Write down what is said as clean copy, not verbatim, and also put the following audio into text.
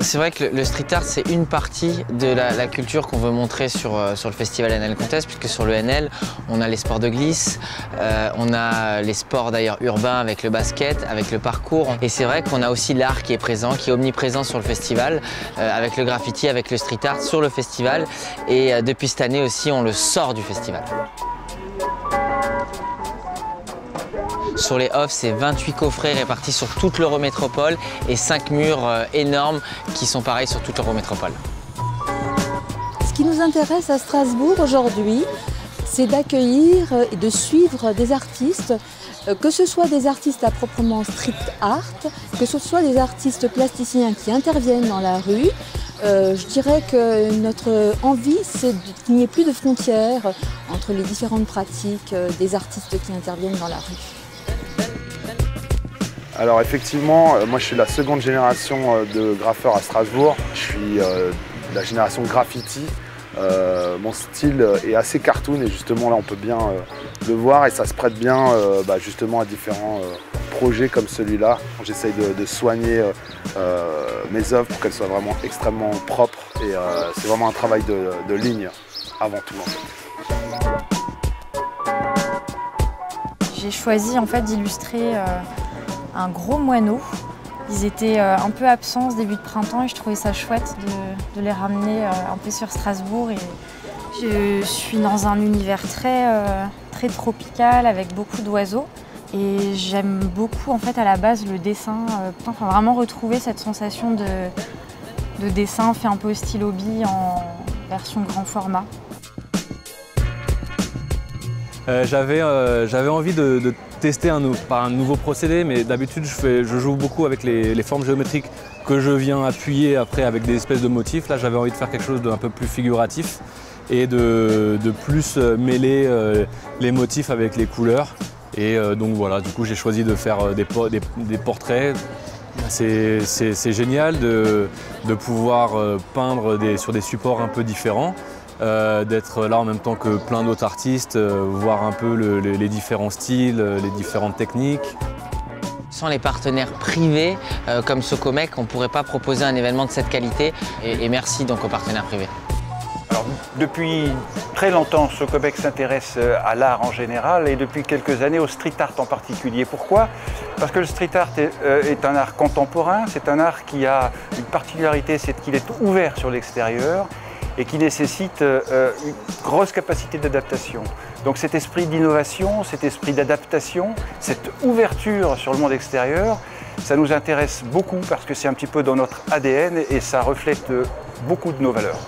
C'est vrai que le street art, c'est une partie de la culture qu'on veut montrer sur le festival NL Contest, puisque sur le NL, on a les sports de glisse, on a les sports d'ailleurs urbains avec le basket, avec le parcours. Et c'est vrai qu'on a aussi l'art qui est présent, qui est omniprésent sur le festival, avec le graffiti, avec le street art sur le festival. Et depuis cette année aussi, on le sort du festival. Sur les offs, c'est 28 coffrets répartis sur toute l'Eurométropole et 5 murs énormes qui sont pareils sur toute l'Eurométropole. Ce qui nous intéresse à Strasbourg aujourd'hui, c'est d'accueillir et de suivre des artistes, que ce soit des artistes à proprement street art, que ce soit des artistes plasticiens qui interviennent dans la rue. Je dirais que notre envie, c'est qu'il n'y ait plus de frontières entre les différentes pratiques des artistes qui interviennent dans la rue. Alors effectivement, moi je suis la seconde génération de graffeurs à Strasbourg. Je suis de la génération graffiti. Mon style est assez cartoon et justement là on peut bien le voir et ça se prête bien justement à différents projets comme celui-là. J'essaye de soigner mes œuvres pour qu'elles soient vraiment extrêmement propres et c'est vraiment un travail de ligne avant tout en fait. J'ai choisi en fait d'illustrer un gros moineau. Ils étaient un peu absents ce début de printemps et je trouvais ça chouette de les ramener un peu sur Strasbourg. Et je suis dans un univers très tropical avec beaucoup d'oiseaux et j'aime beaucoup en fait à la base le dessin, vraiment retrouver cette sensation de dessin fait un peu au stylo bille en version grand format. J'avais envie de tester un nouveau procédé, mais d'habitude je joue beaucoup avec les formes géométriques que je viens appuyer après avec des espèces de motifs. Là j'avais envie de faire quelque chose d'un peu plus figuratif et de plus mêler les motifs avec les couleurs. Et donc voilà, du coup j'ai choisi de faire des portraits. C'est génial de pouvoir peindre sur des supports un peu différents. D'être là en même temps que plein d'autres artistes, voir un peu les différents styles, les différentes techniques. Sans les partenaires privés comme Socomec, on ne pourrait pas proposer un événement de cette qualité et merci donc aux partenaires privés. Alors, depuis très longtemps, Socomec s'intéresse à l'art en général et depuis quelques années au street art en particulier. Pourquoi? Parce que le street art est un art contemporain, c'est un art qui a une particularité, c'est qu'il est ouvert sur l'extérieur et qui nécessite une grosse capacité d'adaptation. Donc cet esprit d'innovation, cet esprit d'adaptation, cette ouverture sur le monde extérieur, ça nous intéresse beaucoup parce que c'est un petit peu dans notre ADN et ça reflète beaucoup de nos valeurs.